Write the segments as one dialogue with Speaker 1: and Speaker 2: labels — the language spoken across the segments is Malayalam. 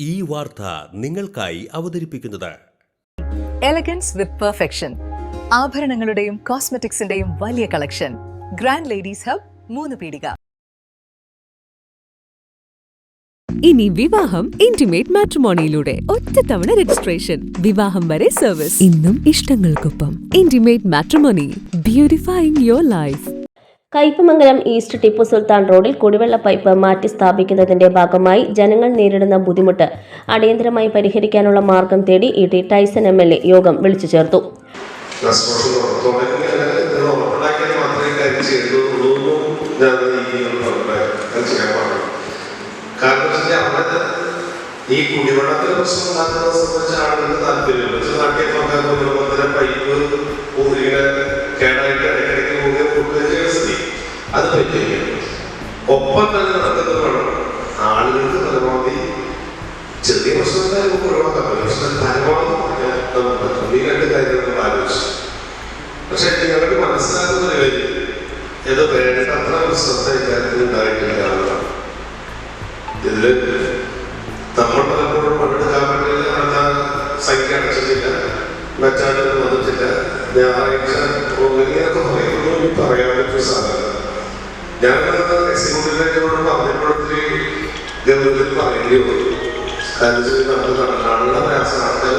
Speaker 1: ഈ വാർത്ത നിങ്ങൾക്കായി അവതരിപ്പിക്കുന്നത്
Speaker 2: എലഗൻസ് വിത്ത് പെർഫെക്ഷൻ, ആഭരണങ്ങളുടെയും കോസ്മെറ്റിക്സിന്റെയും വലിയ കളക്ഷൻ. ഗ്രാൻഡ് ലേഡീസ് ഹബ്, 3 പീടിക.
Speaker 3: ഇനി വിവാഹം ഇന്റിമേറ്റ് മാട്രിമോണിയിലൂടെ ഒറ്റത്തവണ രജിസ്ട്രേഷൻ, വിവാഹം വരെ സർവീസ്. ഇന്നും ഇഷ്ടങ്ങൾക്കൊപ്പം intimate matrimony, beautifying your life.
Speaker 4: Kaipamangalam east Tippu Sultan റോഡിൽ കുടിവെള്ള പൈപ്പ് മാറ്റി സ്ഥാപിക്കുന്നതിന്റെ ഭാഗമായി ജനങ്ങൾ നേരിടുന്ന ബുദ്ധിമുട്ട് അടിയന്തരമായി പരിഹരിക്കാനുള്ള മാർഗം തേടി ഇ ടി ടൈസൺ MLA യോഗം വിളിച്ചു ചേർത്തു.
Speaker 5: ഈ കുടിവെള്ളത്തിന് പ്രശ്നം ഉണ്ടാക്കുന്ന സംബന്ധിച്ച ആളുകൾക്ക് താല്പര്യമില്ല. പൈപ്പ് കേടായിട്ട് ഇടയ്ക്കിടയ്ക്ക് കൊടുക്കുകയും സ്ഥിതി അത് പറ്റില്ല. ഒപ്പം തന്നെ നടക്കുന്നത് വേണം ആളുകൾക്ക് പരമാവധി ചെറിയ പ്രശ്നങ്ങളെ നമുക്ക് ഒഴിവാക്കാൻ പറ്റും. പക്ഷെ പരമാവധി നമുക്ക് പറ്റും. ഈ 2 കാര്യങ്ങൾ നമ്മൾ ആലോചിച്ചു. പക്ഷെ ഞങ്ങൾക്ക് മനസ്സിലാക്കുന്ന ഒരു കാര്യം, ഇത് വേണ്ടത്ര ഒരു ശ്രദ്ധ ഇക്കാര്യത്തിൽ ഉണ്ടായിട്ടില്ല എന്നുള്ളതാണ്. ഇതില് നമ്മൾ പലപ്പോഴും പങ്കെടുക്കാൻ വേണ്ടി അടുത്ത സംഖ്യ അടച്ചിട്ടില്ല, മെച്ചാടുകൾ വന്നിട്ടില്ല, ഞായറാഴ്ച ഇങ്ങനെയൊക്കെ പറയുന്നു. എനിക്ക് പറയാൻ പറ്റിയ സാധനം ഞാൻ എക്സിക്യൂട്ടീവിനോട് പറഞ്ഞപ്പോഴത്തെ ഗവൺമെന്റിൽ പറയേണ്ടി വന്നു. കാരണം നമുക്ക് കാണുന്ന പ്രയാസം ആൾക്കാർ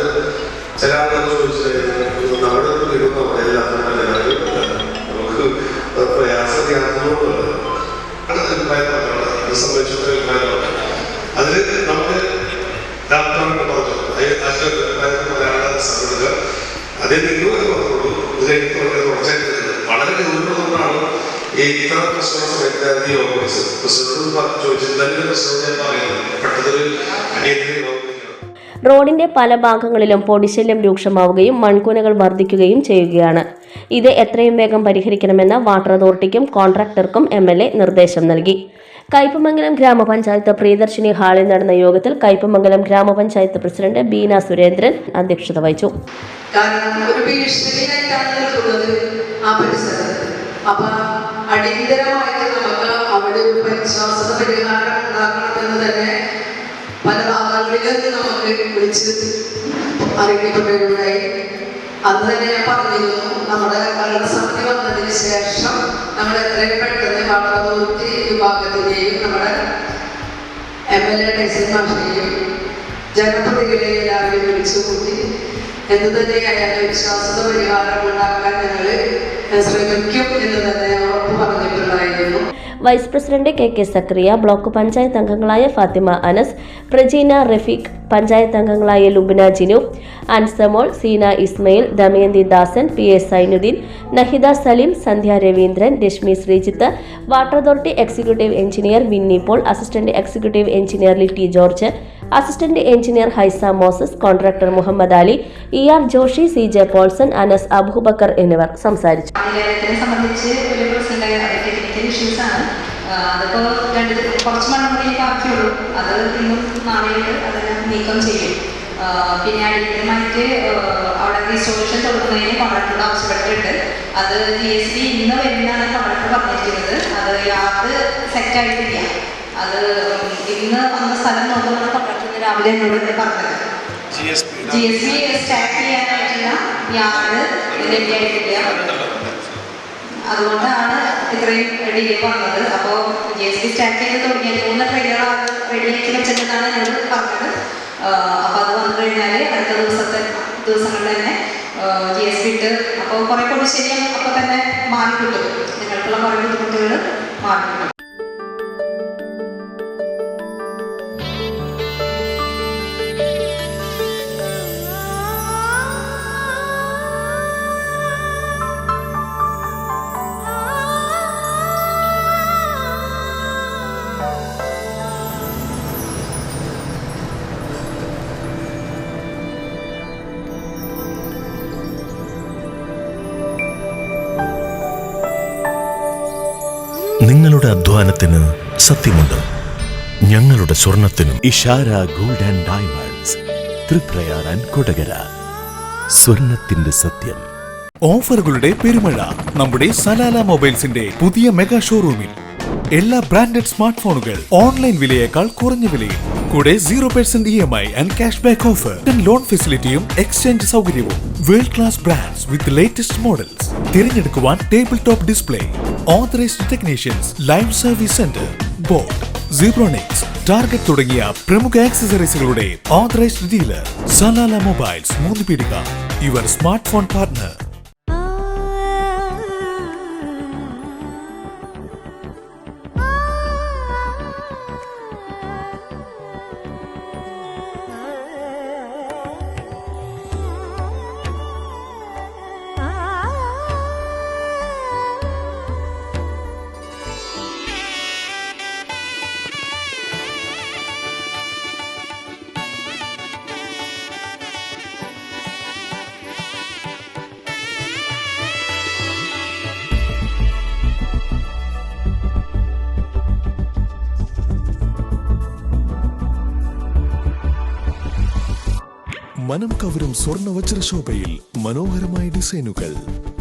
Speaker 5: ചില ആളുകൾ ചോദിച്ചിട്ടായിരുന്നു നമ്മുടെ വീടുന്ന എല്ലാത്തിനും നമുക്ക് പ്രയാസം യാതൊന്നുമില്ല. അടുത്ത അഭിപ്രായം സംബന്ധിച്ചിട്ട് അഭിപ്രായമാണ്. അതിൽ നമുക്ക് ഡോക്ടറിനോട് പറഞ്ഞു മലയാള സംഘടന അതിൽ നിന്നും പറഞ്ഞോളൂ. ഇത് കുറച്ചായിട്ട് വളരെ ഗൗരവമാണ് ഈ ഇത്തരം പ്രശ്ന സമയത്ത് യോഗ പ്രസിഡന്റ് ചോദിച്ചത് തന്നെ പ്രസിഡന്റ് പറയുന്നത് പെട്ടെന്നൊരു അടിയന്തര യോഗ.
Speaker 4: റോഡിന്റെ പല ഭാഗങ്ങളിലും പൊടിശല്യം രൂക്ഷമാവുകയും മൺകൂനകൾ വർദ്ധിക്കുകയും ചെയ്യുകയാണ്. ഇത് എത്രയും വേഗം പരിഹരിക്കണമെന്ന് വാട്ടർ അതോറിറ്റിക്കും കോൺട്രാക്ടർക്കും MLA നിർദ്ദേശം നൽകി. കയ്പമംഗലം ഗ്രാമപഞ്ചായത്ത് പ്രിയദർശിനി ഹാളിൽ നടന്ന യോഗത്തിൽ കയ്പമംഗലം ഗ്രാമപഞ്ചായത്ത് പ്രസിഡന്റ് ബീന സുരേന്ദ്രൻ അധ്യക്ഷത വഹിച്ചു.
Speaker 6: അടിയന്തരമായിട്ട് നമുക്ക് അവിടെ ഒരു പരിശ്വാസ പരിഹാരം ഉണ്ടാക്കണമെന്ന് തന്നെ പല ഭാഗങ്ങളിലും നമുക്ക് വിളിച്ച് അറിയിക്കപ്പെടുകയുണ്ടായി. അന്ന് തന്നെ ഞാൻ പറഞ്ഞിരുന്നു, നമ്മുടെ ഭരണസമിതി വന്നതിന് ശേഷം നമ്മൾ എത്രയും പെട്ടെന്ന് വാട്ടർ അതോറിറ്റി വിഭാഗത്തിലെയും നമ്മുടെ MLA ടൈസൺ മാഷിനെയും ജനപ്രതിനിധികളെ എല്ലാവരെയും വിളിച്ചു കൂട്ടി എന്ത് തന്നെയായാലും വിശ്വാസത പരിഹാരം ഉണ്ടാക്കാൻ ഞങ്ങൾ ശ്രമിക്കും എന്ന് തന്നെ ഉറപ്പ് പറഞ്ഞിട്ടുണ്ടായിരുന്നു.
Speaker 4: Vice president KK Sakriya, block panchayat അംഗങ്ങളായ ഫാത്തിമ അനസ്, പ്രജീന റഫീഖ്, പഞ്ചായത്ത് അംഗങ്ങളായ Lubina Jinu, Ansamol, Seena Ismail, Damayanthi Dasan, PA Sainuddeen, Nahida Saleem, Sandhya Raveendran, Reshmi Sreejith, water authority executive engineer Winnie Paul, assistant executive engineer Litty George, assistant engineer Haisa Moses, contractor Muhammad Ali, ER Joshy, CJ Paulson, Anas Aboobacker എന്നിവർ സംസാരിച്ചു.
Speaker 7: അതിപ്പോൾ കുറച്ച് മണ്ണം കൂടി ബാക്കിയുള്ളൂ. അത് ഇന്നും നാളെയായിട്ട് അതിനെ നീക്കം ചെയ്യും. പിന്നെ അടിയന്തരമായിട്ട് അവിടെ റീസ്റ്റോറേഷൻ തുടങ്ങുന്നതിന് കോൺട്രാക്ടറോട് ആവശ്യപ്പെട്ടിട്ടുണ്ട്. അത് GSB ഇന്ന് വരുന്നതാണ് കോൺട്രാക്ടർ പറഞ്ഞിരിക്കുന്നത്. അത് യാത് സെറ്റായിട്ടില്ല. അത് ഇന്ന് വന്ന സ്ഥലം നോക്കുമ്പോൾ കോൺട്രാക്ടർ രാവിലെ എന്നോട് പറഞ്ഞത് GSB സ്റ്റാർട്ട് ചെയ്യാനായിട്ടുള്ള യാത് റെഡി ആയിട്ടില്ല. അതുകൊണ്ടാണ് ഇത്രയും ഡിലേ വന്നത്. അപ്പോൾ GSB സ്റ്റാർട്ട് ചെയ്ത് തുടങ്ങിയത് 3 ട്രെയിലർ റെഡിയാക്കി വെച്ചിട്ടുണ്ടെന്നാണ് എന്നോട് പറഞ്ഞത്. അപ്പോൾ അത് വന്നു കഴിഞ്ഞാൽ അടുത്ത ദിവസങ്ങളിൽ തന്നെ GSB ഇട്ട് അപ്പോൾ കുറേ പൊടിശല്യം അപ്പോൾ തന്നെ മാറി കിട്ടും. നിങ്ങൾക്കുള്ള കുറേ ബുദ്ധിമുട്ടുകൾ മാറി കിട്ടും.
Speaker 8: നിങ്ങളുടെ അധ്വാനത്തിന് സത്യമുണ്ട്, ഞങ്ങളുടെ സ്വർണത്തിനും. Ishara gold and diamonds, Thriprayar and Kodakara. സ്വർണത്തിന്റെ സത്യം.
Speaker 9: ഓഫറുകളുടെ പെരുമഴ നമ്മുടെ സലാല മൊബൈൽസിന്റെ പുതിയ മെഗാ ഷോറൂമിൽ. എല്ലാ ബ്രാൻഡഡ് സ്മാർട്ട് ഫോണുകൾ ഓൺലൈൻ വിലയേക്കാൾ കുറഞ്ഞ വിലയിൽ. കൂടെ 0% EMI and cash back offer. Loan ഫെസിലിറ്റിയും എക്സ്ചേഞ്ച് സൗകര്യവും. World class brands with latest models. തിരഞ്ഞെടുക്കുവാൻ table top display, authorised technicians, live service centre, boat, Zebronics, target തുടങ്ങിയ പ്രമുഖ ആക്സസറീസുകളുടെ authorised dealer. Salala mobiles, 3 Peedika, your smart phone partner. മനം കവരും സ്വർണ്ണ വജ്രശോഭയിൽ മനോഹരമായ ഡിസൈനുകൾ,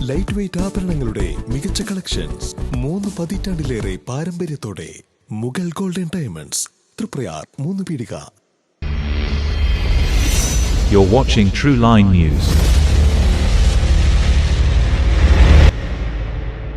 Speaker 9: ലൈറ്റ് വെയ്റ്റ് ആഭരണങ്ങളുടെ മികച്ച കളക്ഷൻസ്. 3 പതിറ്റാണ്ടിലേറെ പാരമ്പര്യത്തോടെ Mughal golden diamonds, Thriprayar, 3 Peedika.
Speaker 10: You're watching True Line News.